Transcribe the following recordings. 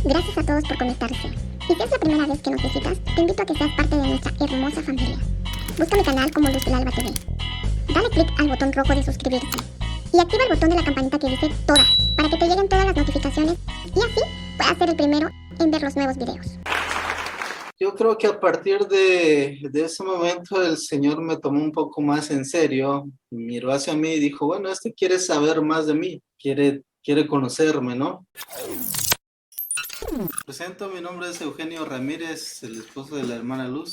Gracias a todos por conectarse. Y si es la primera vez que nos visitas, te invito a que seas parte de nuestra hermosa familia. Busca mi canal como Luz del Alba TV. Dale click al botón rojo de suscribirse. Y activa el botón de la campanita que dice todas, para que te lleguen todas las notificaciones y así puedas ser el primero en ver los nuevos videos. Yo creo que a partir de ese momento el Señor me tomó un poco más en serio, miró hacia mí y dijo, bueno, quiere saber más de mí, quiere conocerme, ¿no? Presento, mi nombre es Eugenio Ramírez, el esposo de la hermana Luz.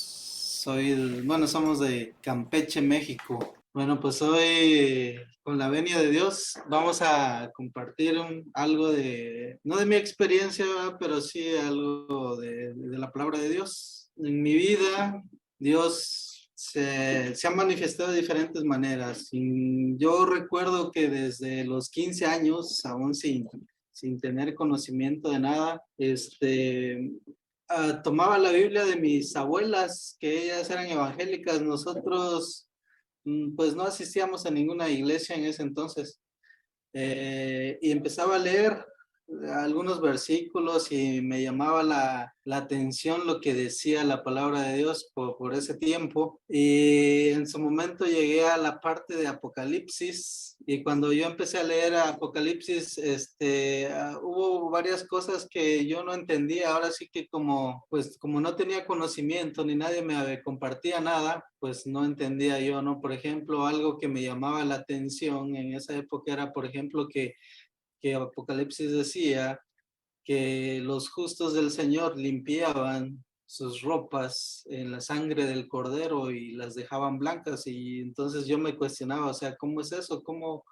Somos de Campeche, México. Bueno, pues hoy, con la venia de Dios, vamos a compartir algo no de mi experiencia, pero sí algo de la palabra de Dios. En mi vida, Dios se ha manifestado de diferentes maneras. Yo recuerdo que desde los 15 años, aún sin tener conocimiento de nada, tomaba la Biblia de mis abuelas, que ellas eran evangélicas. Nosotros pues no asistíamos a ninguna iglesia en ese entonces, y empezaba a leer algunos versículos y me llamaba la atención lo que decía la palabra de Dios por ese tiempo, y en su momento llegué a la parte de Apocalipsis, y cuando yo empecé a leer Apocalipsis, hubo varias cosas que yo no entendía. Ahora sí que como no tenía conocimiento ni nadie me compartía nada, pues no entendía yo, ¿no? Por ejemplo, algo que me llamaba la atención en esa época era, por ejemplo, que Apocalipsis decía que los justos del Señor limpiaban sus ropas en la sangre del Cordero y las dejaban blancas, y entonces yo me cuestionaba, o sea, ¿cómo es eso? ¿Cómo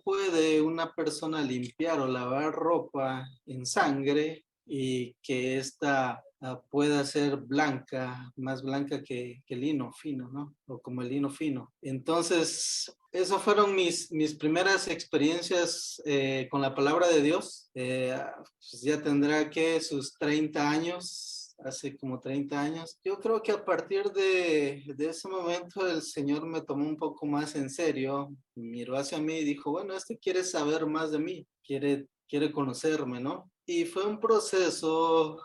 puede una persona limpiar o lavar ropa en sangre y que ésta pueda ser blanca, más blanca que lino fino, ¿no? O como el lino fino. Entonces, esas fueron mis primeras experiencias con la palabra de Dios. Pues ya tendrá que sus 30 años. Hace como 30 años. Yo creo que a partir de ese momento el Señor me tomó un poco más en serio, miró hacia mí y dijo, bueno, quiere saber más de mí, quiere conocerme, ¿no? Y fue un proceso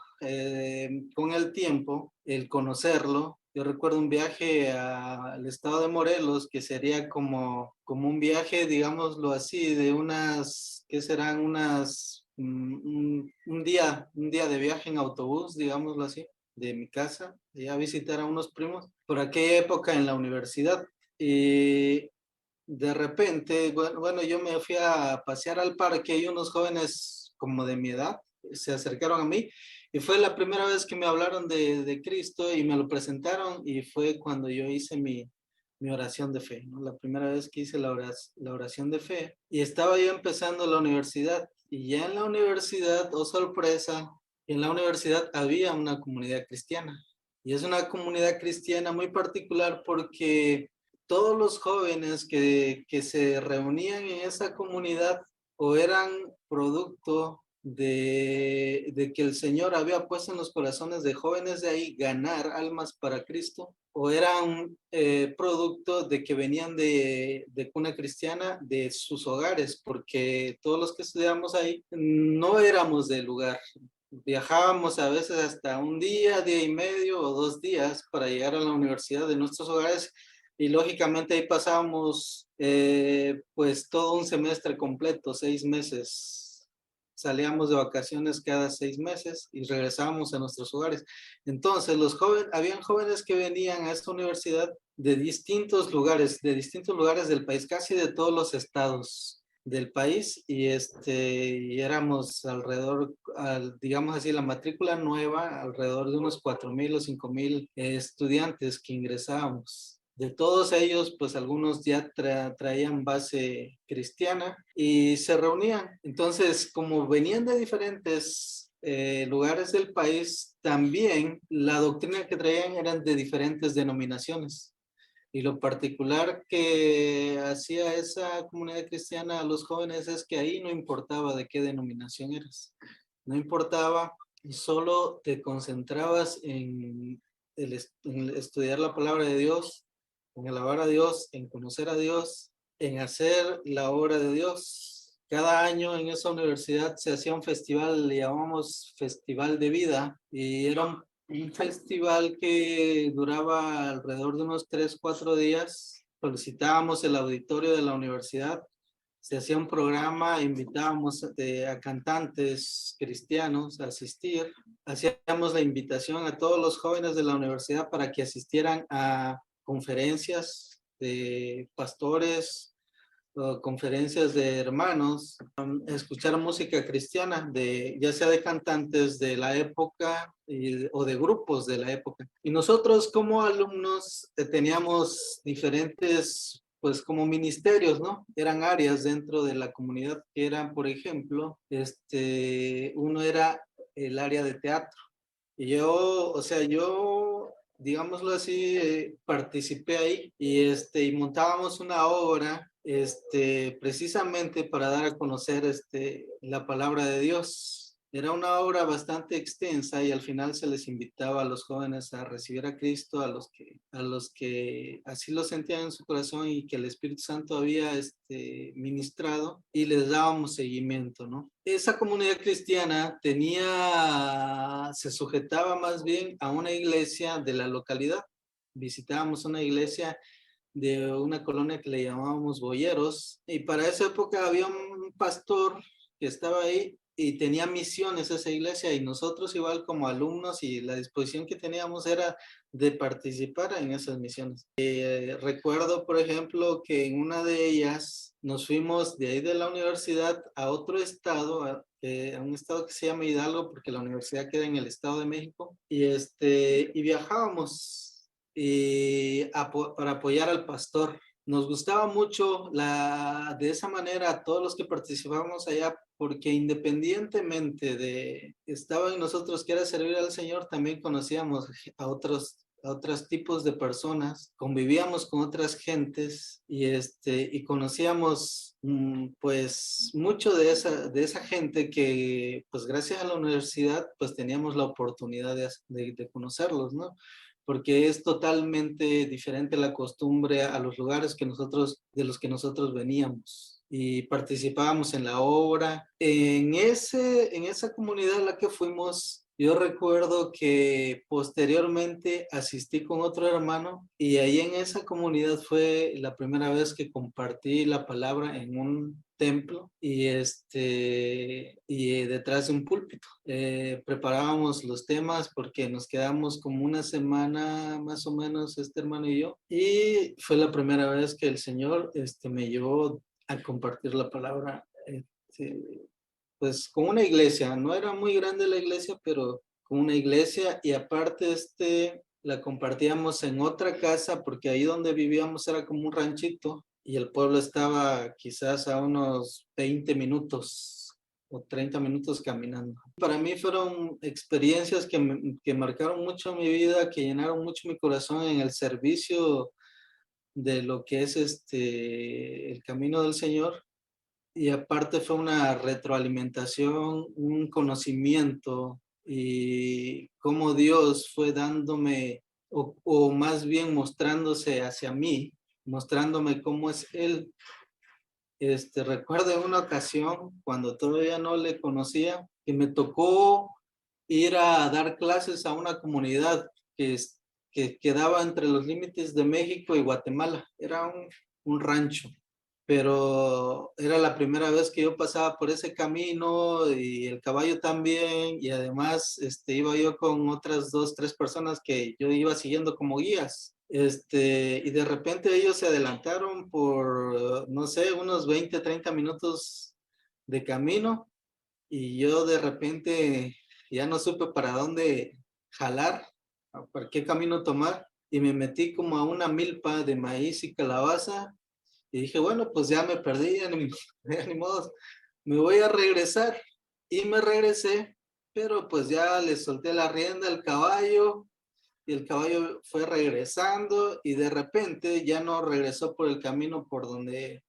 con el tiempo, el conocerlo. Yo recuerdo un viaje al estado de Morelos, que sería como un viaje, digámoslo así, de ¿qué serán? Un día de viaje en autobús, digámoslo así, de mi casa, a visitar a unos primos, por aquella época en la universidad. Y de repente, bueno, yo me fui a pasear al parque y unos jóvenes como de mi edad se acercaron a mí, y fue la primera vez que me hablaron de Cristo y me lo presentaron, y fue cuando yo hice mi oración de fe, ¿no? La primera vez que hice la oración de fe, y estaba yo empezando la universidad, y ya en la universidad, oh sorpresa, en la universidad había una comunidad cristiana, y es una comunidad cristiana muy particular porque todos los jóvenes que se reunían en esa comunidad o eran producto de que el Señor había puesto en los corazones de jóvenes de ahí ganar almas para Cristo, o eran producto de que venían de cuna cristiana de sus hogares, porque todos los que estudiamos ahí no éramos del lugar. Viajábamos a veces hasta un día y medio o 2 días para llegar a la universidad de nuestros hogares, y lógicamente ahí pasábamos pues todo un semestre completo, 6 meses. Salíamos de vacaciones cada 6 meses y regresábamos a nuestros hogares. Entonces habían jóvenes que venían a esta universidad de distintos lugares del país, casi de todos los estados del país, y éramos alrededor, digamos así, la matrícula nueva, alrededor de unos 4,000 o 5,000 estudiantes que ingresábamos. De todos ellos, pues algunos ya traían base cristiana y se reunían. Entonces, como venían de diferentes lugares del país, también la doctrina que traían eran de diferentes denominaciones. Y lo particular que hacía esa comunidad cristiana a los jóvenes es que ahí no importaba de qué denominación eras. No importaba, y solo te concentrabas en en estudiar la palabra de Dios, en alabar a Dios, en conocer a Dios, en hacer la obra de Dios. cada año en esa universidad se hacía un festival, le llamamos Festival de Vida, y era un festival que duraba alrededor de unos 3, 4 días. Solicitábamos el auditorio de la universidad, se hacía un programa, invitábamos a cantantes cristianos a asistir, hacíamos la invitación a todos los jóvenes de la universidad para que asistieran a conferencias de pastores, o conferencias de hermanos, escuchar música cristiana, ya sea de cantantes de la época o de grupos de la época. Y nosotros como alumnos teníamos diferentes, pues como ministerios, ¿no? Eran áreas dentro de la comunidad que eran, por ejemplo, uno era el área de teatro. Y yo, o sea, yo, digámoslo así, participé ahí y montábamos una obra, precisamente para dar a conocer, la palabra de Dios. Era una obra bastante extensa y al final se les invitaba a los jóvenes a recibir a Cristo, a los que así lo sentían en su corazón y que el Espíritu Santo había, ministrado, y les dábamos seguimiento, ¿no? Esa comunidad cristiana se sujetaba más bien a una iglesia de la localidad. Visitábamos una iglesia de una colonia que le llamábamos Boyeros, y para esa época había un pastor que estaba ahí y tenía misiones esa iglesia, y nosotros igual como alumnos, y la disposición que teníamos era de participar en esas misiones. Recuerdo, por ejemplo, que en una de ellas nos fuimos de ahí de la universidad a otro estado, a un estado que se llama Hidalgo, porque la universidad queda en el Estado de México, y viajábamos para apoyar al pastor. Nos gustaba mucho de esa manera todos los que participábamos allá, porque independientemente de estaba en nosotros que era servir al Señor, también conocíamos a otros tipos de personas, convivíamos con otras gentes y conocíamos, pues mucho de esa gente que, pues gracias a la universidad, pues teníamos la oportunidad de conocerlos, ¿no? Porque es totalmente diferente la costumbre a los lugares de los que nosotros veníamos, y participábamos en la obra. En esa comunidad a la que fuimos, yo recuerdo que posteriormente asistí con otro hermano, y ahí en esa comunidad fue la primera vez que compartí la palabra en un templo y detrás de un púlpito. Preparábamos los temas porque nos quedamos como una semana más o menos, este hermano y yo, y fue la primera vez que el Señor me llevó a compartir la palabra, pues con una iglesia. No era muy grande la iglesia, pero con una iglesia, y aparte la compartíamos en otra casa, porque ahí donde vivíamos era como un ranchito y el pueblo estaba quizás a unos 20 minutos o 30 minutos caminando. Para mí fueron experiencias que marcaron mucho mi vida, que llenaron mucho mi corazón en el servicio de lo que es el camino del Señor. Y aparte fue una retroalimentación, un conocimiento, y cómo Dios fue dándome, o más bien mostrándose hacia mí, mostrándome cómo es Él. Recuerdo en una ocasión, cuando todavía no le conocía, que me tocó ir a dar clases a una comunidad que quedaba entre los límites de México y Guatemala. Era un rancho, pero era la primera vez que yo pasaba por ese camino, y el caballo también, y además iba yo con otras 2, 3 personas que yo iba siguiendo como guías. Y de repente ellos se adelantaron por, no sé, unos 20, 30 minutos de camino, y yo de repente ya no supe para dónde jalar, para qué camino tomar, y me metí como a una milpa de maíz y calabaza, y dije, bueno, pues ya me perdí, ya ni, ya ni modo, me voy a regresar. Y me regresé, pero pues ya le solté la rienda al caballo, y el caballo fue regresando, y de repente ya no regresó por el camino por donde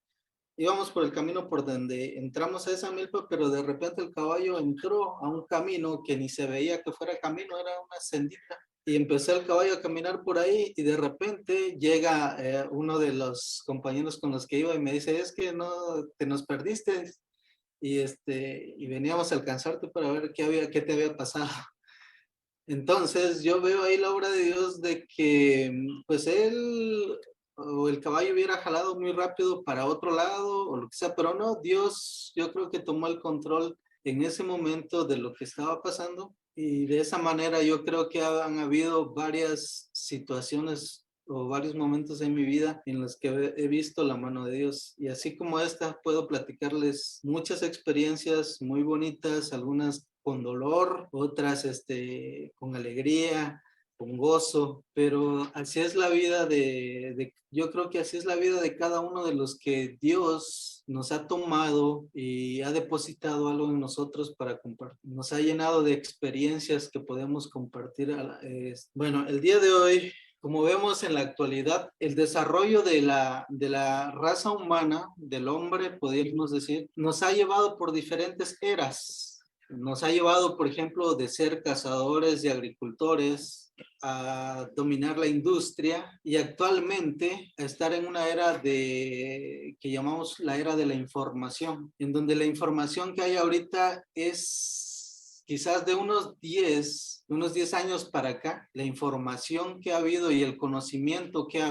íbamos, por el camino por donde entramos a esa milpa, pero de repente el caballo entró a un camino que ni se veía que fuera camino, era una sendita. Y empezó el caballo a caminar por ahí, y de repente llega uno de los compañeros con los que iba y me dice, es que no, te nos perdiste. y veníamos a alcanzarte para ver qué te había pasado. Entonces yo veo ahí la obra de Dios de que pues él o el caballo hubiera jalado muy rápido para otro lado o lo que sea, pero no, Dios yo creo que tomó el control en ese momento de lo que estaba pasando y de esa manera yo creo que han habido varias situaciones o varios momentos en mi vida en los que he visto la mano de Dios. Y así como esta, puedo platicarles muchas experiencias muy bonitas, algunas con dolor, otras con alegría, con gozo, pero así es la vida yo creo que así es la vida de cada uno de los que Dios nos ha tomado y ha depositado algo en nosotros para compartir. Nos ha llenado de experiencias que podemos compartir. Bueno, el día de hoy, como vemos en la actualidad, el desarrollo de la raza humana, del hombre, podríamos decir, nos ha llevado por diferentes eras. Nos ha llevado, por ejemplo, de ser cazadores y agricultores a dominar la industria y actualmente a estar en una era que llamamos la era de la información, en donde la información que hay ahorita es quizás de unos 10 años para acá, la información que ha habido y el conocimiento que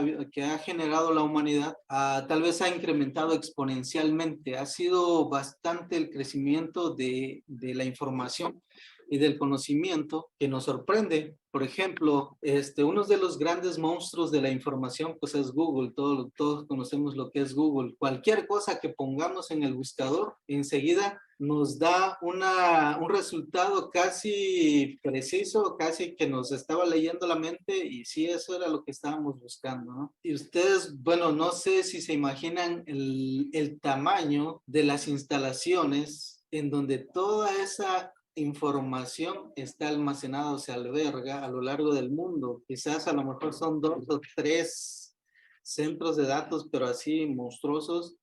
ha generado la humanidad tal vez ha incrementado exponencialmente. Ha sido bastante el crecimiento de la información y del conocimiento que nos sorprende. Por ejemplo, uno de los grandes monstruos de la información pues es Google. Todos conocemos lo que es Google. Cualquier cosa que pongamos en el buscador, enseguida nos da un resultado casi preciso, casi que nos estaba leyendo la mente y sí, eso era lo que estábamos buscando, ¿no? Y ustedes, bueno, no sé si se imaginan el tamaño de las instalaciones en donde toda esa información está almacenada o se alberga a lo largo del mundo. Quizás a lo mejor son 2 o 3 centros de datos, pero así monstruosos,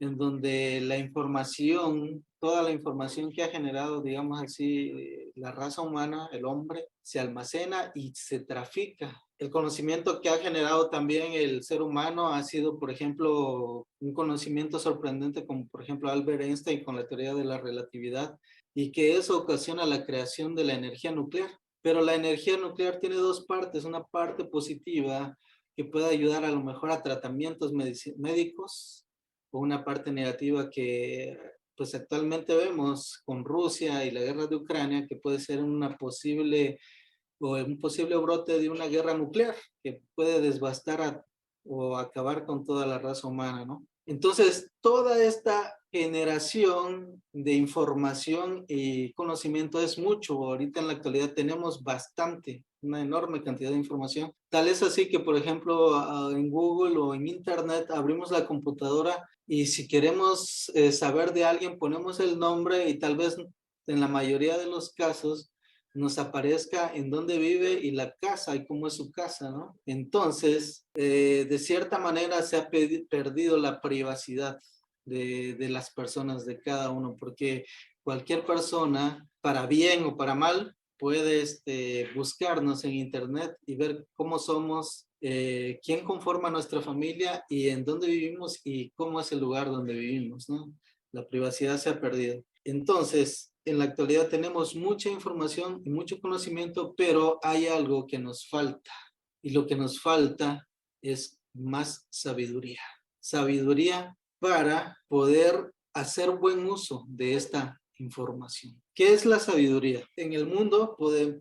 en donde la información, toda la información que ha generado, digamos así, la raza humana, el hombre, se almacena y se trafica. El conocimiento que ha generado también el ser humano ha sido, por ejemplo, un conocimiento sorprendente como, por ejemplo, Albert Einstein con la teoría de la relatividad, y que eso ocasiona la creación de la energía nuclear. Pero la energía nuclear tiene dos partes, una parte positiva que puede ayudar a lo mejor a tratamientos médicos, o una parte negativa que pues actualmente vemos con Rusia y la guerra de Ucrania, que puede ser un posible brote de una guerra nuclear que puede devastar o acabar con toda la raza humana, ¿no? Entonces, toda esta generación de información y conocimiento es mucho. Ahorita en la actualidad tenemos una enorme cantidad de información. Tal es así que, por ejemplo, en Google o en Internet abrimos la computadora y si queremos saber de alguien, ponemos el nombre y tal vez en la mayoría de los casos nos aparezca en dónde vive y la casa y cómo es su casa, ¿no? Entonces, de cierta manera se ha perdido la privacidad de las personas, de cada uno, porque cualquier persona, para bien o para mal, puede buscarnos en internet y ver cómo somos, quién conforma nuestra familia y en dónde vivimos y cómo es el lugar donde vivimos, ¿no? La privacidad se ha perdido. Entonces, en la actualidad tenemos mucha información y mucho conocimiento, pero hay algo que nos falta. Y lo que nos falta es más sabiduría. Sabiduría para poder hacer buen uso de esta información. ¿Qué es la sabiduría? En el mundo,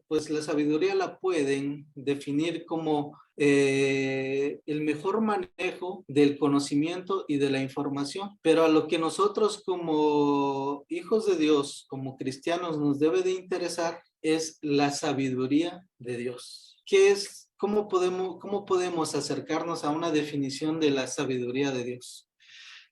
pues la sabiduría la pueden definir como el mejor manejo del conocimiento y de la información, pero a lo que nosotros como hijos de Dios, como cristianos, nos debe de interesar es la sabiduría de Dios. ¿Qué es? ¿Cómo podemos acercarnos a una definición de la sabiduría de Dios?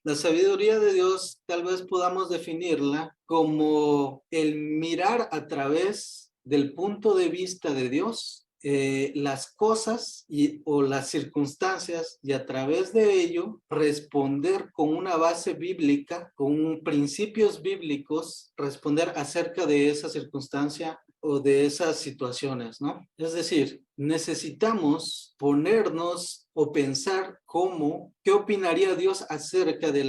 La sabiduría de Dios tal vez podamos definirla como el mirar a través del punto de vista de Dios las cosas o las circunstancias y a través de ello responder con una base bíblica, con principios bíblicos, responder acerca de esa circunstancia o de esas situaciones, ¿no? Es decir, necesitamos ponernos o pensar qué opinaría Dios acerca de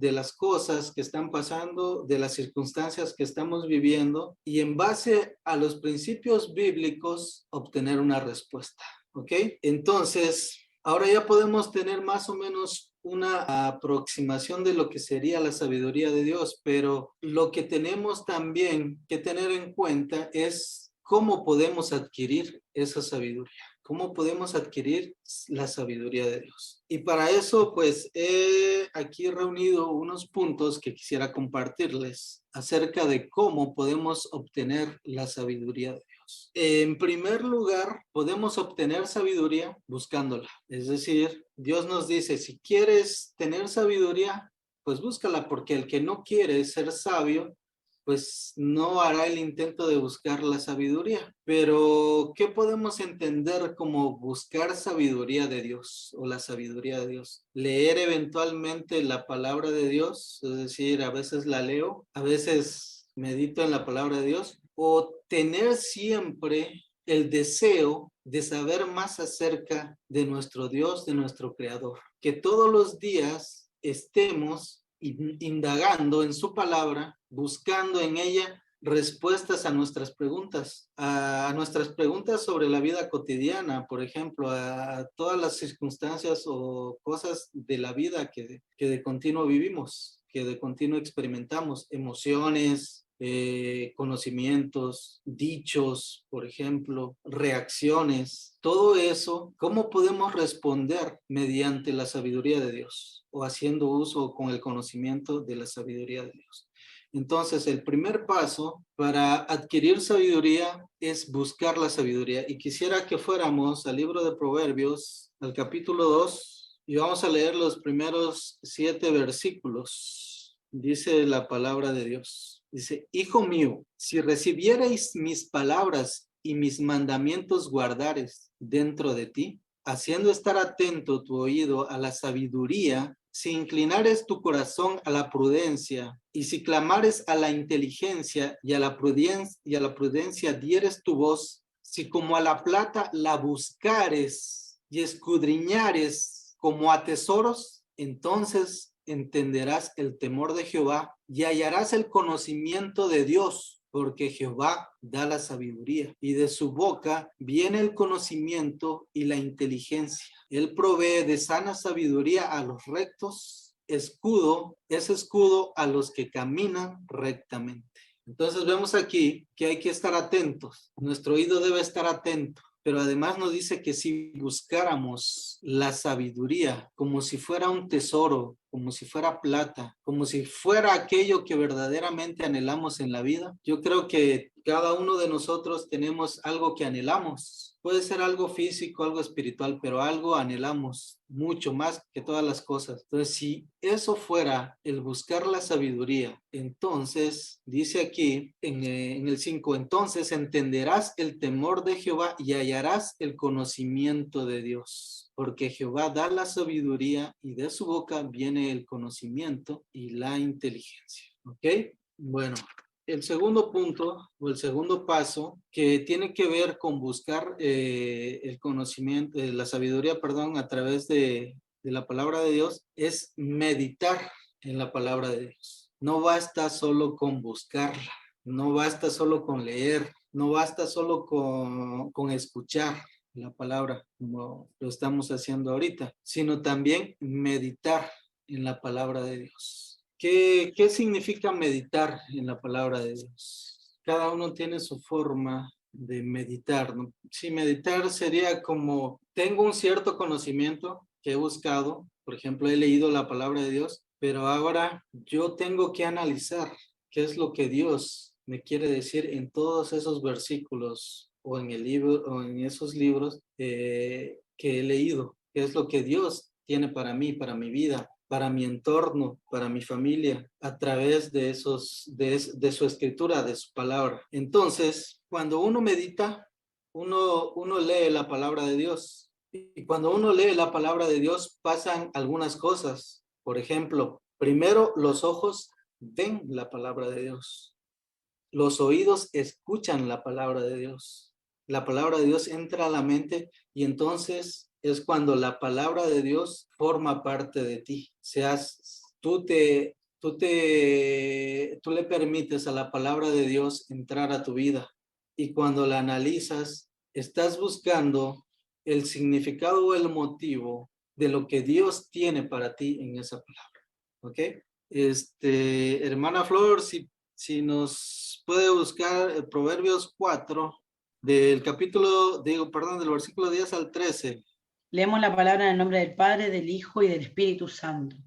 de las cosas que están pasando, de las circunstancias que estamos viviendo y en base a los principios bíblicos obtener una respuesta. ¿Ok? Entonces, ahora ya podemos tener más o menos una aproximación de lo que sería la sabiduría de Dios, pero lo que tenemos también que tener en cuenta es cómo podemos adquirir esa sabiduría. ¿Cómo podemos adquirir la sabiduría de Dios? Y para eso, pues, he aquí reunido unos puntos que quisiera compartirles acerca de cómo podemos obtener la sabiduría de Dios. En primer lugar, podemos obtener sabiduría buscándola. Es decir, Dios nos dice, si quieres tener sabiduría, pues búscala, porque el que no quiere ser sabio, pues no hará el intento de buscar la sabiduría. Pero, ¿qué podemos entender como buscar sabiduría de Dios o la sabiduría de Dios? Leer eventualmente la palabra de Dios, es decir, a veces la leo, a veces medito en la palabra de Dios, o tener siempre el deseo de saber más acerca de nuestro Dios, de nuestro Creador. Que todos los días estemos indagando en su palabra, buscando en ella respuestas a nuestras preguntas sobre la vida cotidiana, por ejemplo, a todas las circunstancias o cosas de la vida que de continuo vivimos, que de continuo experimentamos, emociones, conocimientos, dichos, por ejemplo, reacciones, todo eso, ¿cómo podemos responder mediante la sabiduría de Dios o haciendo uso con el conocimiento de la sabiduría de Dios? Entonces, el primer paso para adquirir sabiduría es buscar la sabiduría. Y quisiera que fuéramos al libro de Proverbios, al capítulo 2, y vamos a leer los primeros 7 versículos. Dice la palabra de Dios. Dice, hijo mío, si recibierais mis palabras y mis mandamientos guardares dentro de ti, haciendo estar atento tu oído a la sabiduría, si inclinares tu corazón a la prudencia, y si clamares a la inteligencia y a la prudencia dieres tu voz, si como a la plata la buscares y escudriñares como a tesoros, entonces entenderás el temor de Jehová y hallarás el conocimiento de Dios, porque Jehová da la sabiduría y de su boca viene el conocimiento y la inteligencia. Él provee de sana sabiduría a los rectos, es escudo a los que caminan rectamente. Entonces vemos aquí que hay que estar atentos. Nuestro oído debe estar atento. Pero además nos dice que si buscáramos la sabiduría como si fuera un tesoro, como si fuera plata, como si fuera aquello que verdaderamente anhelamos en la vida, yo creo que cada uno de nosotros tenemos algo que anhelamos. Puede ser algo físico, algo espiritual, pero algo anhelamos mucho más que todas las cosas. Entonces, si eso fuera el buscar la sabiduría, entonces, dice aquí en el 5, entonces entenderás el temor de Jehová y hallarás el conocimiento de Dios, porque Jehová da la sabiduría y de su boca viene el conocimiento y la inteligencia. ¿Ok? Bueno. El segundo punto o el segundo paso que tiene que ver con buscar el conocimiento, la sabiduría, perdón, a través de la palabra de Dios es meditar en la palabra de Dios. No basta solo con buscarla, no basta solo con leer, no basta solo con escuchar la palabra como lo estamos haciendo ahorita, sino también meditar en la palabra de Dios. ¿Qué significa meditar en la palabra de Dios? Cada uno tiene su forma de meditar, ¿no? Sí, meditar sería como, tengo un cierto conocimiento que he buscado, por ejemplo, he leído la palabra de Dios, pero ahora yo tengo que analizar qué es lo que Dios me quiere decir en todos esos versículos o en el libro o en esos libros que he leído, qué es lo que Dios tiene para mí, para mi vida, para mi entorno, para mi familia, a través de su escritura, de su palabra. Entonces, cuando uno medita, uno lee la palabra de Dios. Y cuando uno lee la palabra de Dios, pasan algunas cosas. Por ejemplo, primero los ojos ven la palabra de Dios. Los oídos escuchan la palabra de Dios. La palabra de Dios entra a la mente y entonces es cuando la palabra de Dios forma parte de ti. tú le permites a la palabra de Dios entrar a tu vida. Y cuando la analizas, estás buscando el significado o el motivo de lo que Dios tiene para ti en esa palabra. ¿Ok? Hermana Flor, si nos puede buscar Proverbios 4, del del versículo 10 al 13. Leemos la palabra en el nombre del Padre, del Hijo y del Espíritu Santo.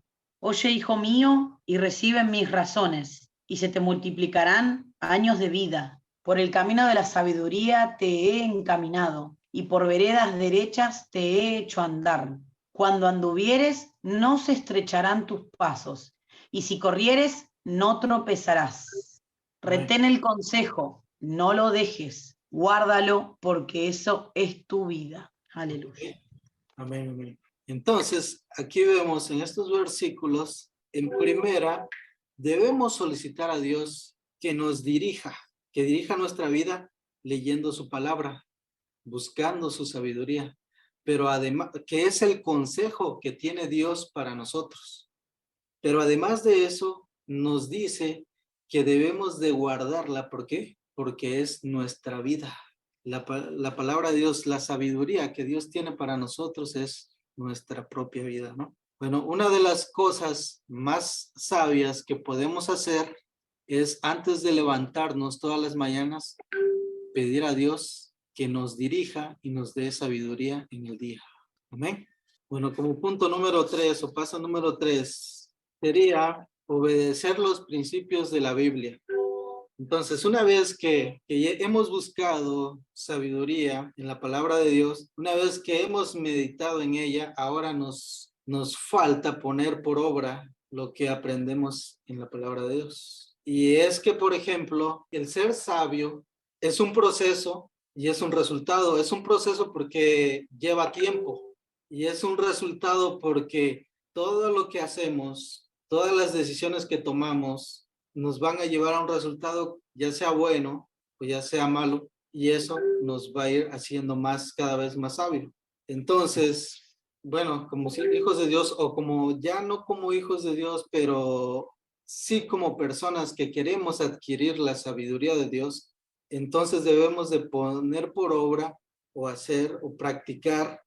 Oye, hijo mío, y recibe mis razones, y se te multiplicarán años de vida. Por el camino de la sabiduría te he encaminado, y por veredas derechas te he hecho andar. Cuando anduvieres, no se estrecharán tus pasos, y si corrieres, no tropezarás. Retén el consejo, no lo dejes, guárdalo, porque eso es tu vida. Aleluya. Amén, amén. Entonces, aquí vemos en estos versículos, en primera, debemos solicitar a Dios que dirija nuestra vida leyendo su palabra, buscando su sabiduría, pero además, que es el consejo que tiene Dios para nosotros. Pero además de eso, nos dice que debemos de guardarla. ¿Por qué? Porque es nuestra vida. La palabra de Dios, la sabiduría que Dios tiene para nosotros es nuestra propia vida, ¿no? Bueno, una de las cosas más sabias que podemos hacer es, antes de levantarnos todas las mañanas, pedir a Dios que nos dirija y nos dé sabiduría en el día. Amén. Bueno, como punto número 3 o paso número 3, sería obedecer los principios de la Biblia. Entonces, una vez que hemos buscado sabiduría en la palabra de Dios, una vez que hemos meditado en ella, ahora nos falta poner por obra lo que aprendemos en la palabra de Dios. Y es que, por ejemplo, el ser sabio es un proceso y es un resultado. Es un proceso porque lleva tiempo y es un resultado porque todo lo que hacemos, todas las decisiones que tomamos, nos van a llevar a un resultado, ya sea bueno o ya sea malo, y eso nos va a ir haciendo cada vez más sabio. Entonces, bueno, como hijos de Dios, o como ya no como hijos de Dios, pero sí como personas que queremos adquirir la sabiduría de Dios, entonces debemos de poner por obra o hacer o practicar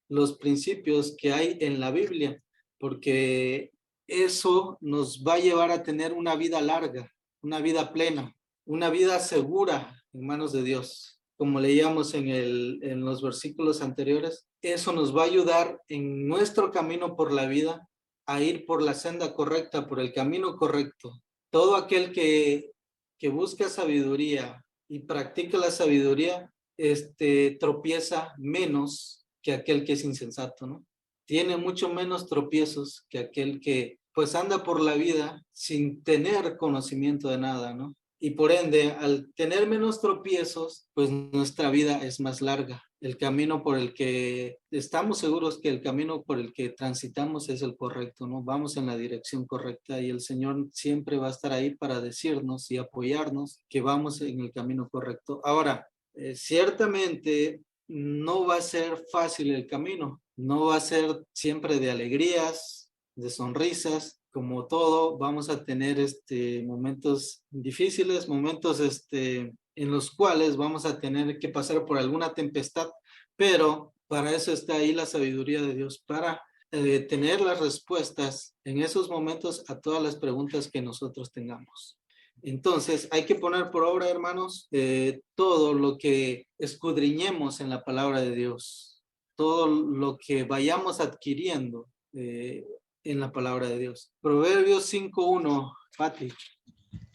los principios que hay en la Biblia, porque eso nos va a llevar a tener una vida larga, una vida plena, una vida segura en manos de Dios. Como leíamos en los versículos anteriores, eso nos va a ayudar en nuestro camino por la vida a ir por la senda correcta, por el camino correcto. Todo aquel que busca sabiduría y practica la sabiduría, tropieza menos que aquel que es insensato, ¿no? Tiene mucho menos tropiezos que aquel que pues anda por la vida sin tener conocimiento de nada, ¿no? Y por ende, al tener menos tropiezos, pues nuestra vida es más larga. El camino por el que estamos seguros que el camino por el que transitamos es el correcto, ¿no? Vamos en la dirección correcta y el Señor siempre va a estar ahí para decirnos y apoyarnos que vamos en el camino correcto. Ahora, ciertamente no va a ser fácil el camino, no va a ser siempre de alegrías, de sonrisas. Como todo, vamos a tener momentos difíciles, momentos en los cuales vamos a tener que pasar por alguna tempestad, pero para eso está ahí la sabiduría de Dios, para tener las respuestas en esos momentos a todas las preguntas que nosotros tengamos. Entonces, hay que poner por obra, hermanos, todo lo que escudriñemos en la palabra de Dios, todo lo que vayamos adquiriendo en la palabra de Dios. Proverbios 5:1, Pati.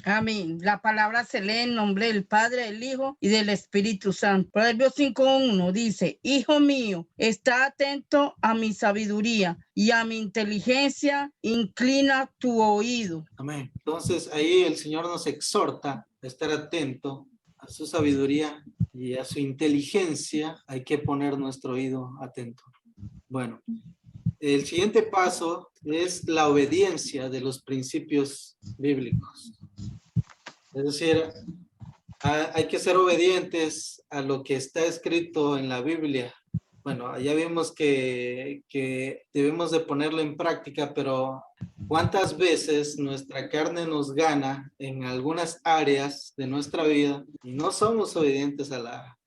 Amén. La palabra se lee en nombre del Padre, del Hijo y del Espíritu Santo. Proverbios 5:1 dice: Hijo mío, está atento a mi sabiduría y a mi inteligencia, inclina tu oído. Amén. Entonces ahí el Señor nos exhorta a estar atento a su sabiduría y a su inteligencia. Hay que poner nuestro oído atento. Bueno, el siguiente paso es la obediencia de los principios bíblicos. Es decir, hay que ser obedientes a lo que está escrito en la Biblia. Bueno, ya vimos que debemos de ponerlo en práctica, pero ¿cuántas veces nuestra carne nos gana en algunas áreas de nuestra vida y no somos obedientes a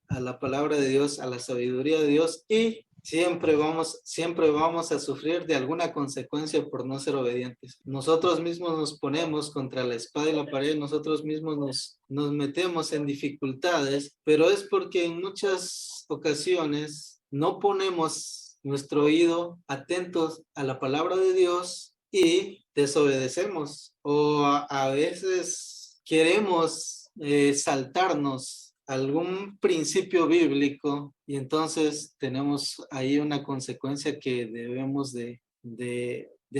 la palabra de Dios, a la sabiduría de Dios, y siempre vamos a sufrir de alguna consecuencia por no ser obedientes? Nosotros mismos nos ponemos contra la espada y la pared, nosotros mismos nos metemos en dificultades, pero es porque en muchas ocasiones no ponemos nuestro oído atentos a la palabra de Dios y desobedecemos, o a veces queremos saltarnos algún principio bíblico y entonces tenemos ahí una consecuencia que debemos de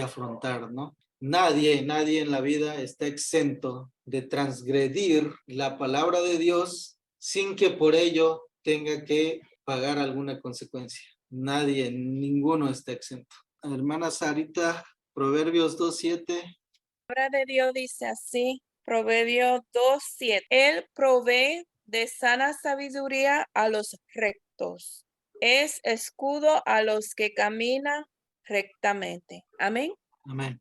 afrontar, ¿no? Nadie en la vida está exento de transgredir la palabra de Dios sin que por ello tenga que pagar alguna consecuencia. Nadie, ninguno está exento. Hermana Sarita, Proverbios 2:7. La palabra de Dios dice así, Proverbios 2:7. Él provee de sana sabiduría a los rectos. Es escudo a los que caminan rectamente. Amén. Amén.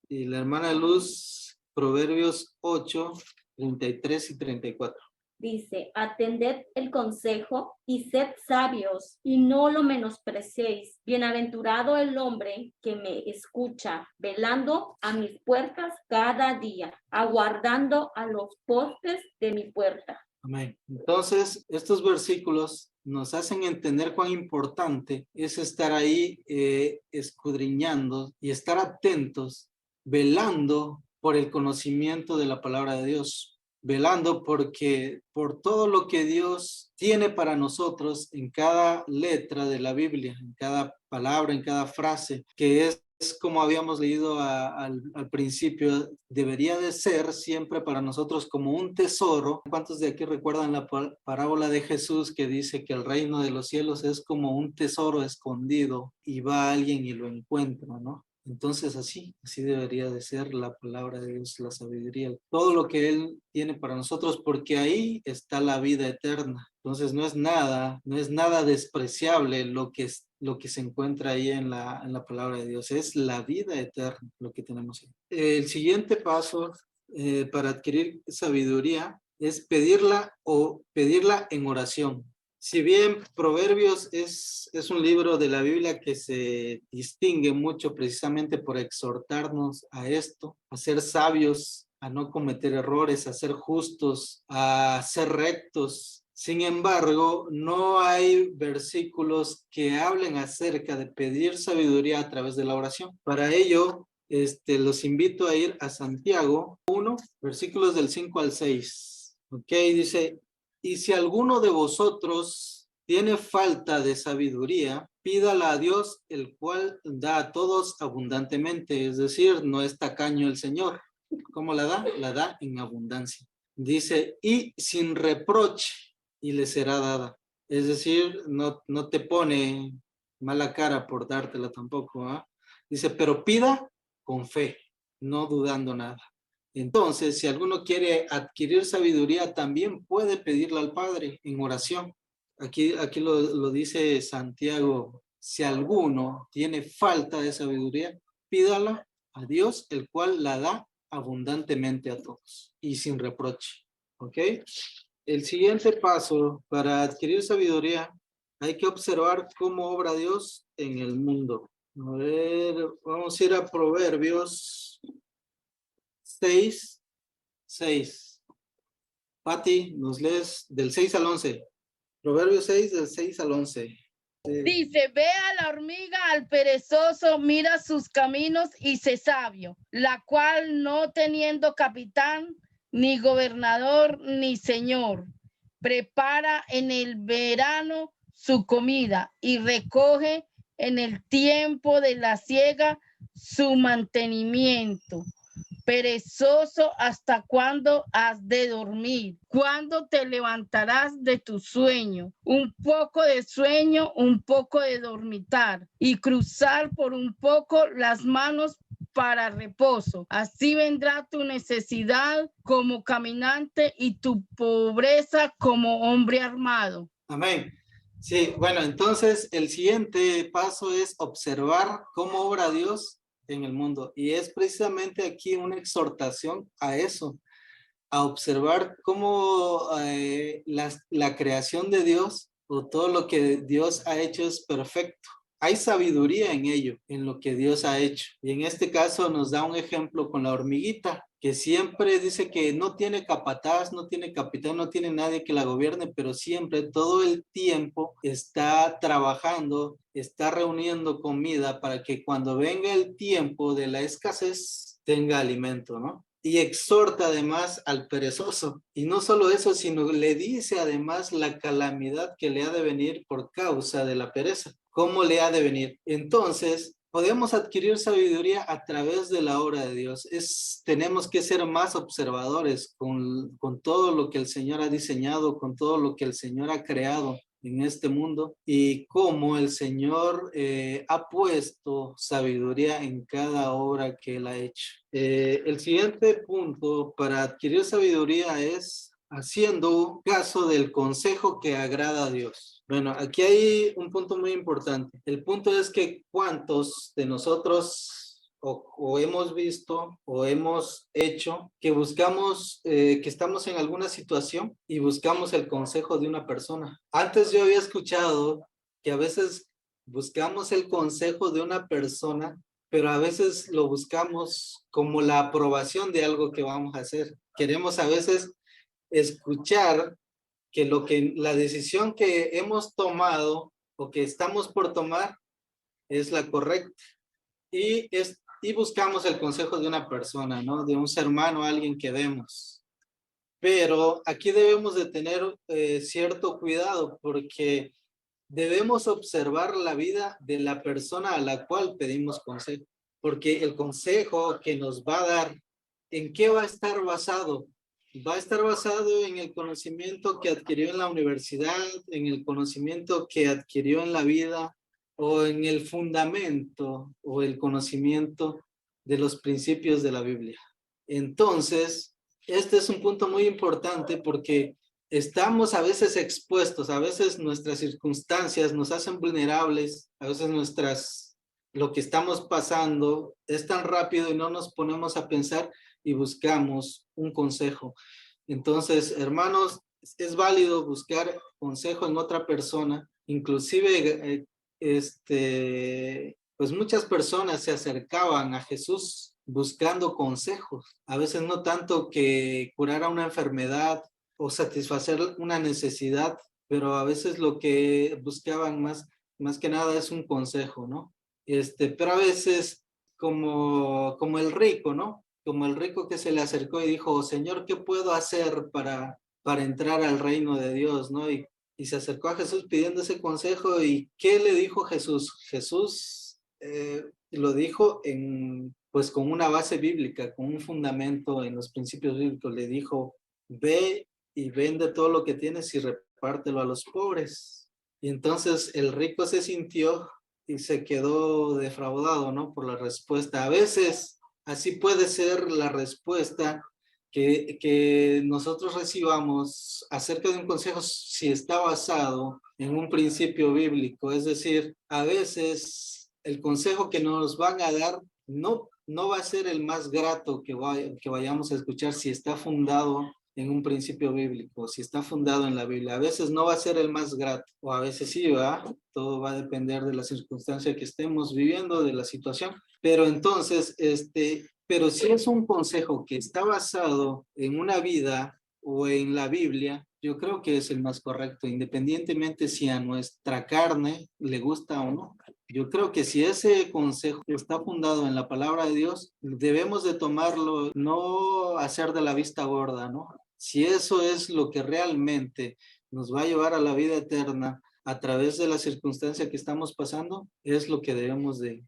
Y la hermana Luz, Proverbios 8:33 y 34. Dice, atended el consejo y sed sabios y no lo menospreciéis. Bienaventurado el hombre que me escucha, velando a mis puertas cada día, aguardando a los postes de mi puerta. Amén. Entonces, estos versículos nos hacen entender cuán importante es estar ahí escudriñando y estar atentos, velando por el conocimiento de la palabra de Dios. Velando porque por todo lo que Dios tiene para nosotros en cada letra de la Biblia, en cada palabra, en cada frase, que es como habíamos leído al principio, debería de ser siempre para nosotros como un tesoro. ¿Cuántos de aquí recuerdan la parábola de Jesús que dice que el reino de los cielos es como un tesoro escondido y va alguien y lo encuentra, ¿no? Entonces así debería de ser la palabra de Dios, la sabiduría, todo lo que Él tiene para nosotros, porque ahí está la vida eterna. Entonces no es nada despreciable lo que se encuentra ahí en la palabra de Dios, es la vida eterna lo que tenemos ahí. El siguiente paso para adquirir sabiduría es pedirla en oración. Si bien Proverbios es un libro de la Biblia que se distingue mucho precisamente por exhortarnos a esto, a ser sabios, a no cometer errores, a ser justos, a ser rectos. Sin embargo, no hay versículos que hablen acerca de pedir sabiduría a través de la oración. Para ello, los invito a ir a Santiago 1, versículos del 5 al 6. Ok, dice: y si alguno de vosotros tiene falta de sabiduría, pídala a Dios, el cual da a todos abundantemente. Es decir, no es tacaño el Señor. ¿Cómo la da? La da en abundancia. Dice, y sin reproche, y le será dada. Es decir, no te pone mala cara por dártela tampoco, ¿eh? Dice, pero pida con fe, no dudando nada. Entonces, si alguno quiere adquirir sabiduría, también puede pedirla al Padre en oración. Aquí lo dice Santiago: si alguno tiene falta de sabiduría, pídala a Dios, el cual la da abundantemente a todos y sin reproche. ¿Ok? El siguiente paso para adquirir sabiduría, hay que observar cómo obra Dios en el mundo. A ver, vamos a ir a Proverbios 6. Pati, nos lees del 6 al 11. Proverbios 6, del 6 al 11. Dice, ve a la hormiga, al perezoso, mira sus caminos y sé sabio, la cual no teniendo capitán, ni gobernador, ni señor, prepara en el verano su comida y recoge en el tiempo de la siega su mantenimiento. Perezoso, ¿hasta cuándo has de dormir? ¿Cuándo te levantarás de tu sueño? Un poco de sueño, un poco de dormitar y cruzar por un poco las manos para reposo. Así vendrá tu necesidad como caminante y tu pobreza como hombre armado. Amén. Sí, bueno, entonces el siguiente paso es observar cómo obra Dios en el mundo. Y es precisamente aquí una exhortación a eso, a observar cómo la creación de Dios o todo lo que Dios ha hecho es perfecto. Hay sabiduría en ello, en lo que Dios ha hecho. Y en este caso nos da un ejemplo con la hormiguita, que siempre dice que no tiene capataz, no tiene capitán, no tiene nadie que la gobierne, pero siempre, todo el tiempo está trabajando, está reuniendo comida para que cuando venga el tiempo de la escasez tenga alimento, ¿no? Y exhorta además al perezoso. Y no solo eso, sino le dice además la calamidad que le ha de venir por causa de la pereza. ¿Cómo le ha de venir? Entonces, podemos adquirir sabiduría a través de la obra de Dios. Tenemos que ser más observadores con todo lo que el Señor ha diseñado, con todo lo que el Señor ha creado en este mundo y cómo el Señor ha puesto sabiduría en cada obra que Él ha hecho. El siguiente punto para adquirir sabiduría es haciendo caso del consejo que agrada a Dios. Bueno, aquí hay un punto muy importante. El punto es que cuántos de nosotros o hemos visto o hemos hecho que buscamos, que estamos en alguna situación y buscamos el consejo de una persona. Antes yo había escuchado que a veces buscamos el consejo de una persona, pero a veces lo buscamos como la aprobación de algo que vamos a hacer. Queremos a veces escuchar que la decisión que hemos tomado o que estamos por tomar es la correcta. Y buscamos el consejo de una persona, ¿no? De un ser humano, alguien que vemos. Pero aquí debemos de tener cierto cuidado porque debemos observar la vida de la persona a la cual pedimos consejo. Porque el consejo que nos va a dar, ¿en qué va a estar basado? Va a estar basado en el conocimiento que adquirió en la universidad, en el conocimiento que adquirió en la vida, o en el fundamento o el conocimiento de los principios de la Biblia. Entonces, este es un punto muy importante porque estamos a veces expuestos, a veces nuestras circunstancias nos hacen vulnerables, a veces lo que estamos pasando es tan rápido y no nos ponemos a pensar y buscamos un consejo. Entonces, hermanos, es válido buscar consejo en otra persona, inclusive pues muchas personas se acercaban a Jesús buscando consejos, a veces no tanto que curara una enfermedad o satisfacer una necesidad, pero a veces lo que buscaban más que nada es un consejo, ¿no? Pero a veces como el rico, ¿no? Como el rico que se le acercó y dijo, Señor, ¿qué puedo hacer para entrar al reino de Dios, ¿no? Y se acercó a Jesús pidiendo ese consejo. ¿Y qué le dijo Jesús? Jesús lo dijo pues con una base bíblica, con un fundamento en los principios bíblicos. Le dijo, ve y vende todo lo que tienes y repártelo a los pobres. Y entonces el rico se sintió y se quedó defraudado, ¿no? Por la respuesta. A veces así puede ser la respuesta que nosotros recibamos acerca de un consejo si está basado en un principio bíblico. Es decir, a veces el consejo que nos van a dar no va a ser el más grato que vayamos a escuchar si está fundado en un principio bíblico, si está fundado en la Biblia. A veces no va a ser el más grato, o a veces sí, ¿verdad? Todo va a depender de la circunstancia que estemos viviendo, de la situación. Pero entonces, pero si es un consejo que está basado en una vida o en la Biblia, yo creo que es el más correcto, independientemente si a nuestra carne le gusta o no. Yo creo que si ese consejo está fundado en la palabra de Dios, debemos de tomarlo, no hacer de la vista gorda, ¿no? Si eso es lo que realmente nos va a llevar a la vida eterna a través de la circunstancia que estamos pasando, es lo que debemos de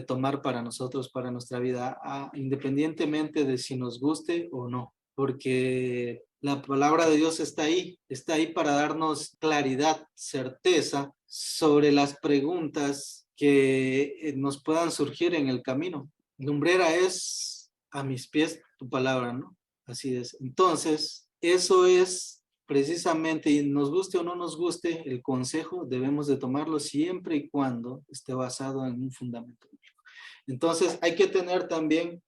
tomar para nosotros, para nuestra vida, independientemente de si nos guste o no, porque la palabra de Dios está ahí para darnos claridad, certeza sobre las preguntas que nos puedan surgir en el camino. Lumbrera es a mis pies tu palabra, ¿no? Así es. Entonces, eso es precisamente, y nos guste o no nos guste, el consejo debemos de tomarlo siempre y cuando esté basado en un fundamento bíblico. Entonces hay que tener también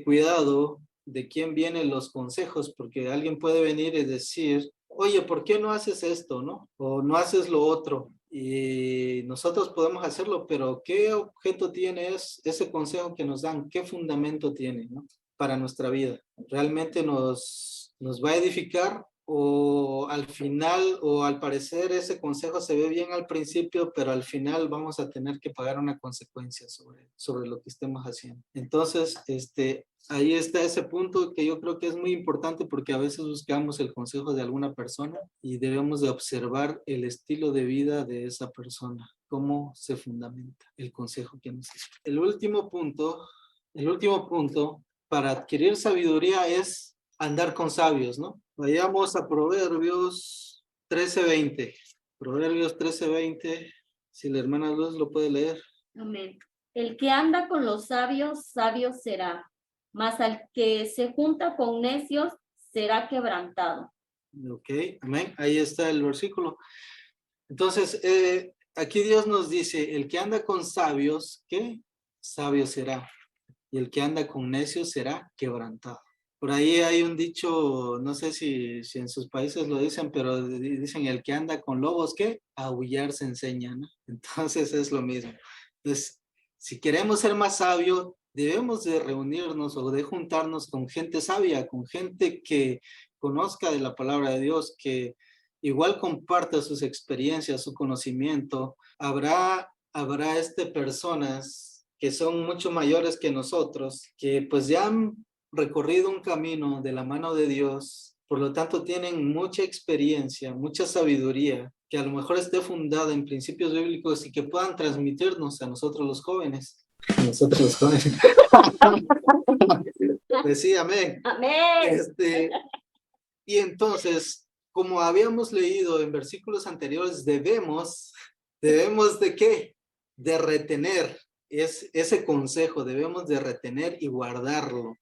cuidado de quién vienen los consejos, porque alguien puede venir y decir, oye, ¿por qué no haces esto, no? O no haces lo otro. Y nosotros podemos hacerlo, pero ¿qué objeto tiene ese consejo que nos dan? ¿Qué fundamento tiene, no? Para nuestra vida. ¿Realmente nos va a edificar? O al final, o al parecer ese consejo se ve bien al principio, pero al final vamos a tener que pagar una consecuencia sobre lo que estemos haciendo. Entonces, ahí está ese punto que yo creo que es muy importante, porque a veces buscamos el consejo de alguna persona y debemos de observar el estilo de vida de esa persona, cómo se fundamenta el consejo que nos da. El último punto para adquirir sabiduría es andar con sabios, ¿no? Vayamos a Proverbios 13:20. Proverbios 13:20. Si la hermana Luz lo puede leer. Amén. El que anda con los sabios, sabio será, mas al que se junta con necios, será quebrantado. Ok, amén. Ahí está el versículo. Entonces, aquí Dios nos dice, el que anda con sabios, ¿qué? Sabio será. Y el que anda con necios será quebrantado. Por ahí hay un dicho, no sé si en sus países lo dicen, pero dicen el que anda con lobos, ¿qué? A aullar se enseña, ¿no? Entonces es lo mismo. Entonces, si queremos ser más sabios, debemos de reunirnos o de juntarnos con gente sabia, con gente que conozca de la palabra de Dios, que igual comparta sus experiencias, su conocimiento. Habrá personas que son mucho mayores que nosotros, que pues ya han recorrido un camino de la mano de Dios, por lo tanto tienen mucha experiencia, mucha sabiduría, que a lo mejor esté fundada en principios bíblicos y que puedan transmitirnos a nosotros los jóvenes. Decía, amén. Amén. Y entonces, como habíamos leído en versículos anteriores, debemos ¿de qué? De retener ese consejo, debemos de retener y guardarlo,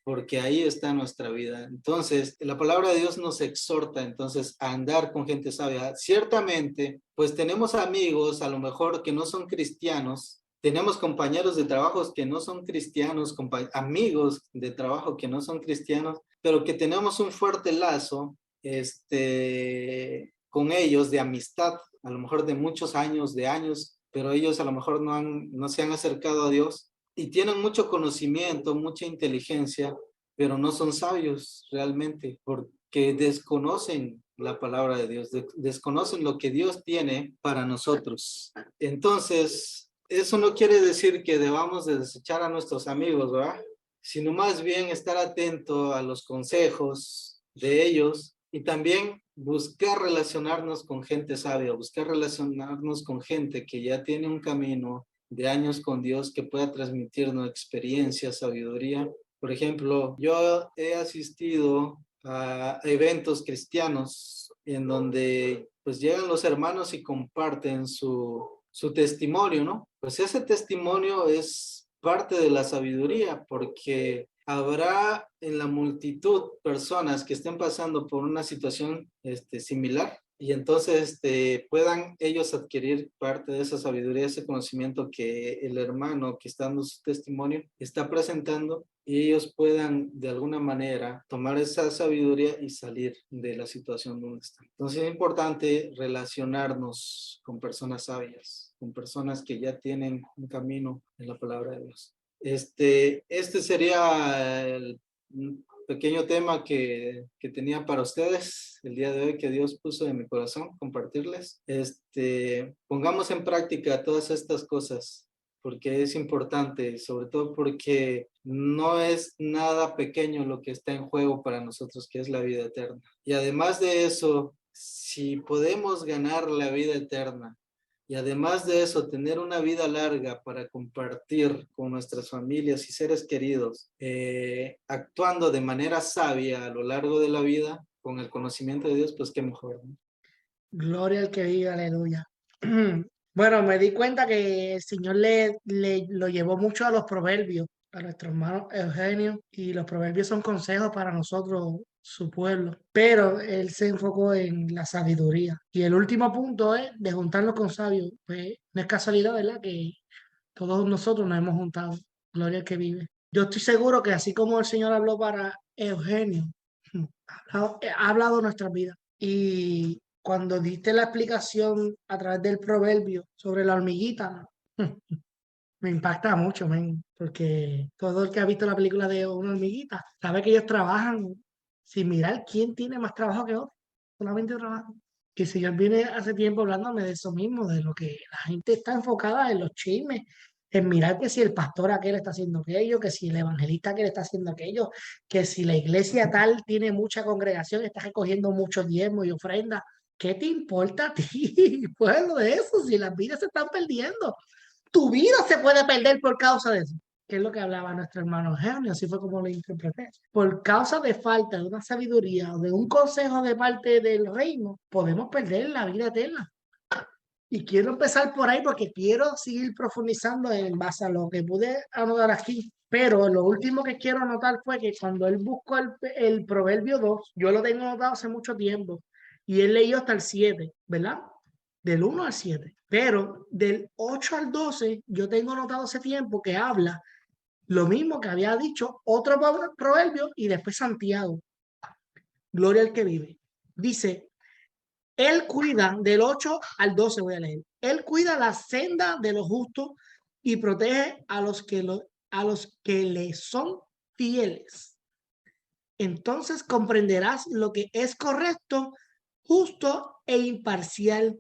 porque ahí está nuestra vida. Entonces, la palabra de Dios nos exhorta entonces a andar con gente sabia. Ciertamente, pues tenemos amigos a lo mejor que no son cristianos, tenemos compañeros de trabajo que no son cristianos, amigos de trabajo que no son cristianos, pero que tenemos un fuerte lazo con ellos de amistad, a lo mejor de muchos años, pero ellos a lo mejor no se han acercado a Dios y tienen mucho conocimiento, mucha inteligencia, pero no son sabios realmente, porque desconocen la palabra de Dios, desconocen lo que Dios tiene para nosotros. Entonces, eso no quiere decir que debamos de desechar a nuestros amigos, ¿verdad? Sino más bien estar atento a los consejos de ellos y también buscar relacionarnos con gente sabia, buscar relacionarnos con gente que ya tiene un camino de años con Dios, que pueda transmitirnos experiencia, sabiduría. Por ejemplo, yo he asistido a eventos cristianos en donde pues llegan los hermanos y comparten su testimonio, ¿no? Pues ese testimonio es parte de la sabiduría, porque habrá en la multitud personas que estén pasando por una situación similar y entonces puedan ellos adquirir parte de esa sabiduría, ese conocimiento que el hermano que está dando su testimonio está presentando, y ellos puedan de alguna manera tomar esa sabiduría y salir de la situación donde están. Entonces es importante relacionarnos con personas sabias, con personas que ya tienen un camino en la palabra de Dios. Este sería el pequeño tema que tenía para ustedes el día de hoy, que Dios puso en mi corazón compartirles. Pongamos en práctica todas estas cosas, porque es importante, sobre todo porque no es nada pequeño lo que está en juego para nosotros, que es la vida eterna. Y además de eso, si podemos ganar la vida eterna, y además de eso, tener una vida larga para compartir con nuestras familias y seres queridos, actuando de manera sabia a lo largo de la vida, con el conocimiento de Dios, pues qué mejor, ¿no? Gloria al que vive, aleluya. Bueno, me di cuenta que el Señor lo llevó mucho a los proverbios, a nuestro hermano Eugenio, y los proverbios son consejos para nosotros su pueblo, pero él se enfocó en la sabiduría. Y el último punto es de juntarnos con sabios. Pues no es casualidad, ¿verdad? Que todos nosotros nos hemos juntado. Gloria al que vive. Yo estoy seguro que así como el Señor habló para Eugenio, ha hablado nuestras vidas. Y cuando diste la explicación a través del proverbio sobre la hormiguita, me impacta mucho, men, porque todo el que ha visto la película de una hormiguita sabe que ellos trabajan sin mirar quién tiene más trabajo que otro, solamente trabajan. Que el Señor viene hace tiempo hablándome de eso mismo, de lo que la gente está enfocada en los chismes, en mirar que si el pastor aquel está haciendo aquello, que si el evangelista aquel está haciendo aquello, que si la iglesia tal tiene mucha congregación, está recogiendo muchos diezmos y ofrendas. ¿Qué te importa a ti, pueblo, de eso? Si las vidas se están perdiendo. Tu vida se puede perder por causa de eso, que es lo que hablaba nuestro hermano Eugenio, así fue como lo interpreté. Por causa de falta de una sabiduría o de un consejo de parte del reino, podemos perder la vida eterna. Y quiero empezar por ahí porque quiero seguir profundizando en base a lo que pude anotar aquí. Pero lo último que quiero anotar fue que cuando él buscó el Proverbio 2, yo lo tengo anotado hace mucho tiempo, y él leyó hasta el 7, ¿verdad? Del 1 al 7. Pero del 8 al 12, yo tengo anotado ese tiempo que habla lo mismo que había dicho otro proverbio y después Santiago. Gloria al que vive. Dice, él cuida, del 8 al 12 voy a leer. Él cuida la senda de los justos y protege a los que le son fieles. Entonces comprenderás lo que es correcto, justo e imparcial,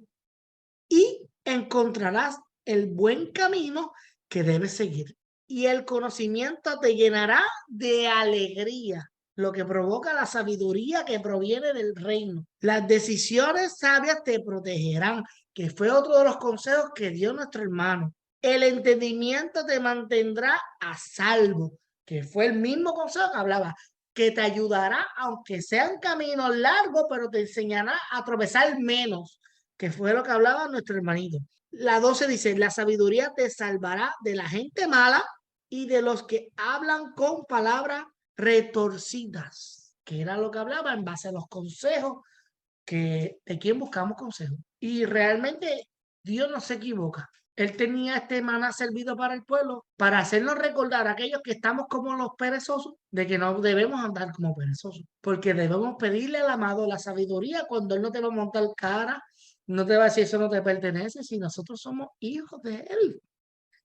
y encontrarás el buen camino que debes seguir. Y el conocimiento te llenará de alegría, lo que provoca la sabiduría que proviene del reino. Las decisiones sabias te protegerán, que fue otro de los consejos que dio nuestro hermano. El entendimiento te mantendrá a salvo, que fue el mismo consejo que hablaba, que te ayudará, aunque sean caminos largos, pero te enseñará a tropezar menos, que fue lo que hablaba nuestro hermanito. La 12 dice, la sabiduría te salvará de la gente mala y de los que hablan con palabras retorcidas, que era lo que hablaba en base a los consejos, que de quién buscamos consejos. Y realmente Dios no se equivoca. Él tenía este maná servido para el pueblo, para hacernos recordar a aquellos que estamos como los perezosos, de que no debemos andar como perezosos, porque debemos pedirle al amado la sabiduría cuando Él no te va a montar cara, no te va a decir eso no te pertenece, si nosotros somos hijos de Él.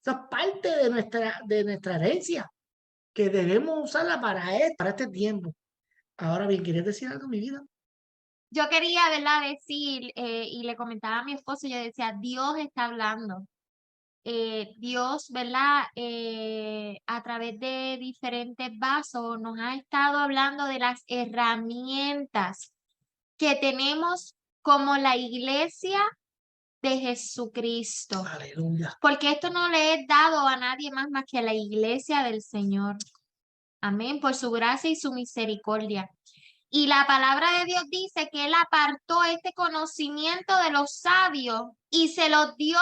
Eso es parte de nuestra herencia, que debemos usarla para este tiempo. Ahora bien, ¿quieres decir algo, mi vida? Yo quería, ¿verdad? Decir, y le comentaba a mi esposo, yo decía, Dios está hablando. Dios, ¿verdad? A través de diferentes vasos nos ha estado hablando de las herramientas que tenemos como la iglesia de Jesucristo. Aleluya. Porque esto no le es dado a nadie más que a la iglesia del Señor. Amén, por su gracia y su misericordia. Y la palabra de Dios dice que Él apartó este conocimiento de los sabios y se los dio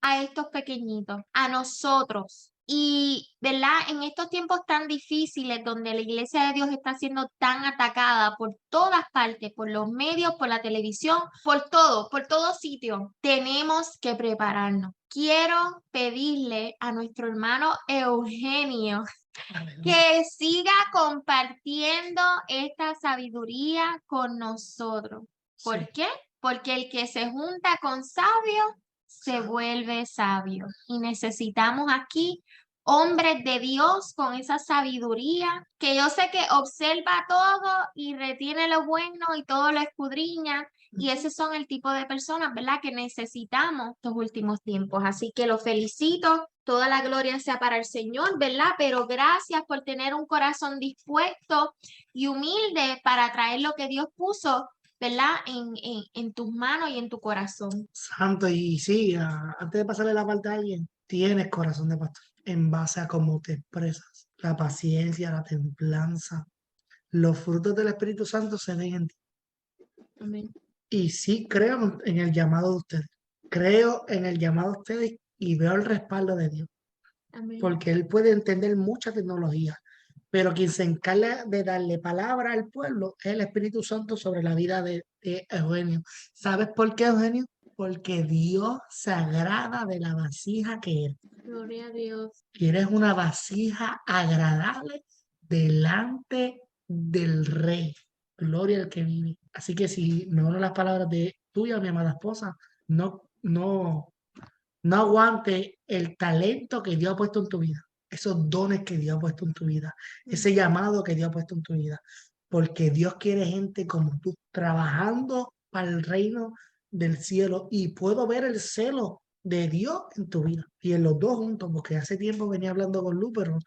a estos pequeñitos, a nosotros. Y, ¿verdad? En estos tiempos tan difíciles donde la iglesia de Dios está siendo tan atacada por todas partes, por los medios, por la televisión, por todo sitio, tenemos que prepararnos. Quiero pedirle a nuestro hermano Eugenio que siga compartiendo esta sabiduría con nosotros. ¿Por Sí. qué? Porque el que se junta con sabio se vuelve sabio. Y necesitamos aquí hombres de Dios con esa sabiduría, que yo sé que observa todo y retiene lo bueno y todo lo escudriña. Y esos son el tipo de personas, ¿verdad?, que necesitamos estos últimos tiempos. Así que los felicito. Toda la gloria sea para el Señor, ¿verdad? Pero gracias por tener un corazón dispuesto y humilde para traer lo que Dios puso, ¿verdad? En tus manos y en tu corazón. Santo, y sí, antes de pasarle la parte a alguien, tienes corazón de pastor en base a cómo te expresas, la paciencia, la templanza, los frutos del Espíritu Santo se ven en ti. Amén. Y sí creo en el llamado de ustedes, creo en el llamado de ustedes y veo el respaldo de Dios, Amén. porque Él puede entender mucha tecnología, pero quien se encarga de darle palabra al pueblo es el Espíritu Santo sobre la vida de Eugenio. ¿Sabes por qué, Eugenio? Porque Dios se agrada de la vasija que eres. Gloria a Dios. Y eres una vasija agradable delante del Rey. Gloria al que vive. Así que si me uno las palabras de tuya, mi amada esposa, no aguante el talento que Dios ha puesto en tu vida, esos dones que Dios ha puesto en tu vida, ese llamado que Dios ha puesto en tu vida, porque Dios quiere gente como tú trabajando para el reino del cielo y puedo ver el celo de Dios en tu vida y en los dos juntos, porque hace tiempo venía hablando con Lu, pero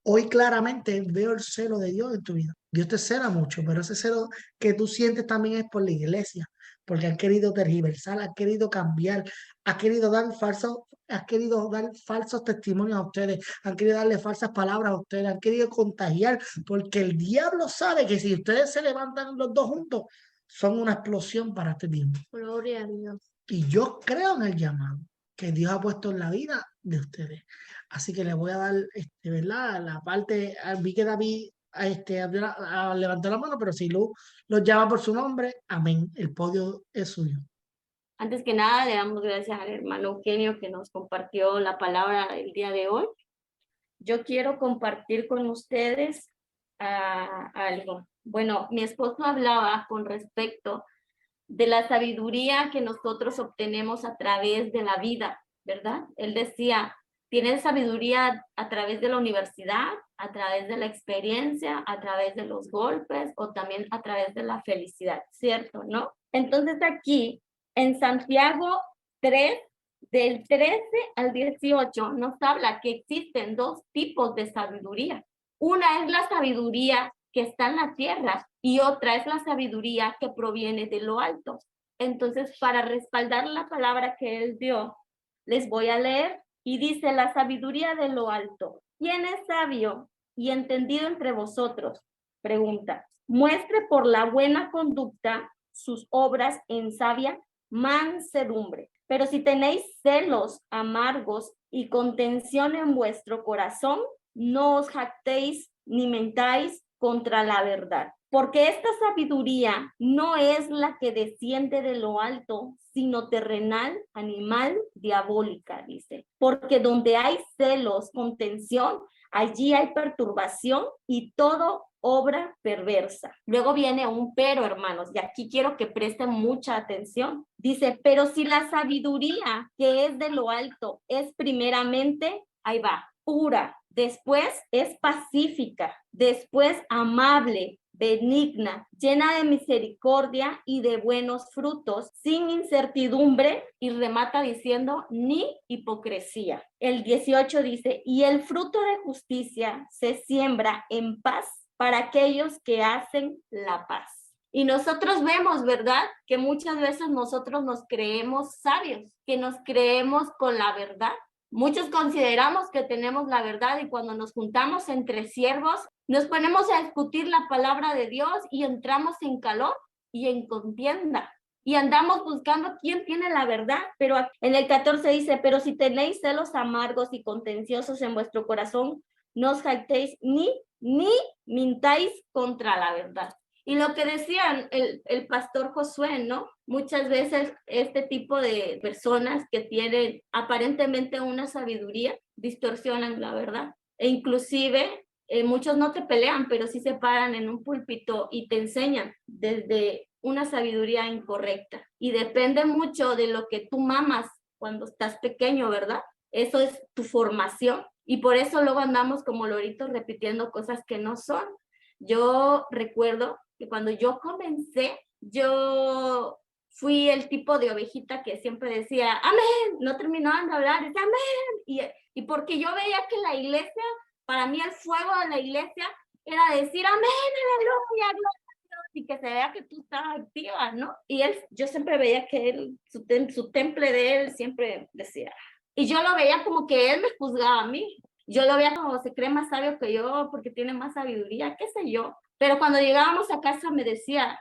hoy claramente veo el celo de Dios en tu vida. Dios te cela mucho, pero ese celo que tú sientes también es por la iglesia, porque han querido tergiversar, han querido cambiar, han querido dar falsos testimonios a ustedes, han querido darle falsas palabras a ustedes, han querido contagiar, porque el diablo sabe que si ustedes se levantan los dos juntos, son una explosión para este tiempo. Gloria a Dios. Y yo creo en el llamado que Dios ha puesto en la vida de ustedes. Así que les voy a dar, ¿verdad? La parte, vi que David levantó la mano, pero si Lu los llama por su nombre, amén. El podio es suyo. Antes que nada, le damos gracias al hermano Eugenio que nos compartió la palabra el día de hoy. Yo quiero compartir con ustedes algo. Bueno, mi esposo hablaba con respecto de la sabiduría que nosotros obtenemos a través de la vida, ¿verdad? Él decía, tienes sabiduría a través de la universidad, a través de la experiencia, a través de los golpes o también a través de la felicidad, ¿cierto? ¿No? Entonces aquí en Santiago 3, del 13 al 18, nos habla que existen dos tipos de sabiduría. Una es la sabiduría que está en la tierra y otra es la sabiduría que proviene de lo alto. Entonces, para respaldar la palabra que él dio, les voy a leer y dice la sabiduría de lo alto. ¿Quién es sabio y entendido entre vosotros? Pregunta. Muestre por la buena conducta sus obras en sabia mansedumbre. Pero si tenéis celos amargos y contención en vuestro corazón, no os jactéis ni mentáis contra la verdad. Porque esta sabiduría no es la que desciende de lo alto, sino terrenal, animal, diabólica, dice. Porque donde hay celos, contención, allí hay perturbación y todo obra perversa. Luego viene un pero, hermanos, y aquí quiero que presten mucha atención. Dice, pero si la sabiduría que es de lo alto es primeramente, ahí va, pura, después es pacífica, después amable, benigna, llena de misericordia y de buenos frutos, sin incertidumbre, y remata diciendo, ni hipocresía. El 18 dice, y el fruto de justicia se siembra en paz para aquellos que hacen la paz. Y nosotros vemos, ¿verdad? Que muchas veces nosotros nos creemos sabios, que nos creemos con la verdad. Muchos consideramos que tenemos la verdad y cuando nos juntamos entre siervos, nos ponemos a discutir la palabra de Dios y entramos en calor y en contienda. Y andamos buscando quién tiene la verdad, pero en el 14 dice, pero si tenéis celos amargos y contenciosos en vuestro corazón, no os jactéis ni mintáis contra la verdad. Y lo que decía el pastor Josué, ¿no? Muchas veces este tipo de personas que tienen aparentemente una sabiduría distorsionan la verdad. E inclusive muchos no te pelean, pero sí se paran en un púlpito y te enseñan desde una sabiduría incorrecta. Y depende mucho de lo que tú mamas cuando estás pequeño, ¿verdad? Eso es tu formación. Y por eso luego andamos como loritos repitiendo cosas que no son. Yo recuerdo que cuando yo comencé, yo fui el tipo de ovejita que siempre decía, amén, no terminaban de hablar, decía amén. Y porque yo veía que la iglesia, para mí el fuego de la iglesia era decir amén, aleluya, gloria a Dios, y que se vea que tú estás activa, ¿no? Y yo siempre veía que él, su temple de él siempre decía, y yo lo veía como que él me juzgaba a mí. Yo lo veía como se cree más sabio que yo porque tiene más sabiduría, qué sé yo. Pero cuando llegábamos a casa me decía,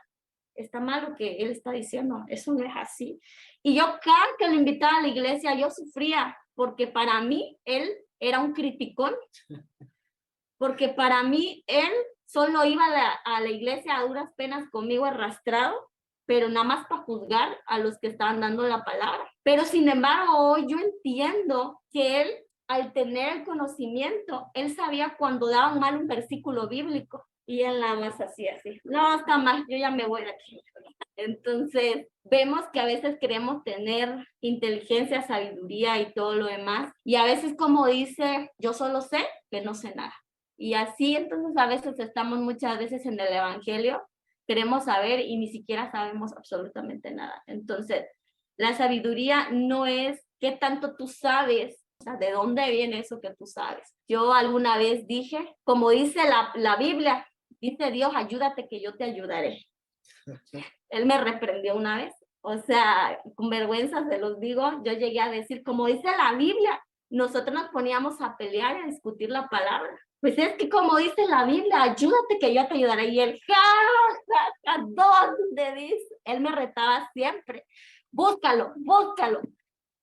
está mal lo que él está diciendo, eso no es así. Y yo cada que lo invitaba a la iglesia yo sufría porque para mí él era un criticón. porque para mí él solo iba a la iglesia a duras penas conmigo arrastrado, pero nada más para juzgar a los que estaban dando la palabra. Pero sin embargo, hoy yo entiendo que él, al tener el conocimiento, él sabía cuando daban mal un versículo bíblico y él nada más hacía así. No, está mal, yo ya me voy de aquí. Entonces, vemos que a veces queremos tener inteligencia, sabiduría y todo lo demás. Y a veces, como dice, yo solo sé que no sé nada. Y así, entonces, a veces estamos muchas veces en el evangelio, queremos saber y ni siquiera sabemos absolutamente nada. Entonces, la sabiduría no es qué tanto tú sabes, o sea, de dónde viene eso que tú sabes. Yo alguna vez dije, como dice la Biblia, dice Dios, ayúdate que yo te ayudaré. Él me reprendió una vez, o sea, con vergüenza se los digo, yo llegué a decir, como dice la Biblia, nosotros nos poníamos a pelear y a discutir la palabra. Pues es que como dice la Biblia, ayúdate que yo te ayudaré. Y él, ¿dónde dice? Él me retaba siempre, búscalo, búscalo.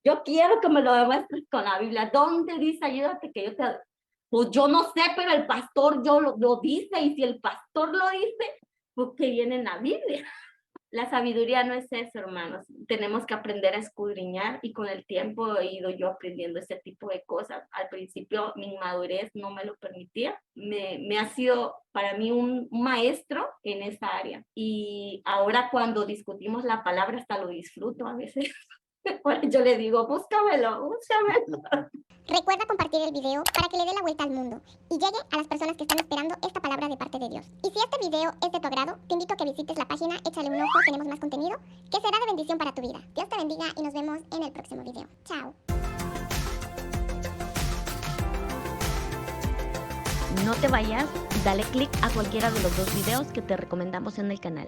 Yo quiero que me lo demuestres con la Biblia. ¿Dónde dice ayúdate que yo te... Pues yo no sé, pero el pastor lo dice, y si el pastor lo dice, pues que viene en la Biblia. La sabiduría no es eso, hermanos. Tenemos que aprender a escudriñar, y con el tiempo he ido yo aprendiendo ese tipo de cosas. Al principio mi inmadurez no me lo permitía. Me ha sido para mí un maestro en esa área. Y ahora cuando discutimos la palabra hasta lo disfruto a veces. Yo le digo, búscamelo. Recuerda compartir el video para que le dé la vuelta al mundo y llegue a las personas que están esperando esta palabra de parte de Dios. Y si este video es de tu agrado, te invito a que visites la página, échale un ojo, tenemos más contenido que será de bendición para tu vida. Dios te bendiga y nos vemos en el próximo video. Chao. No te vayas, dale click a cualquiera de los 2 videos que te recomendamos en el canal.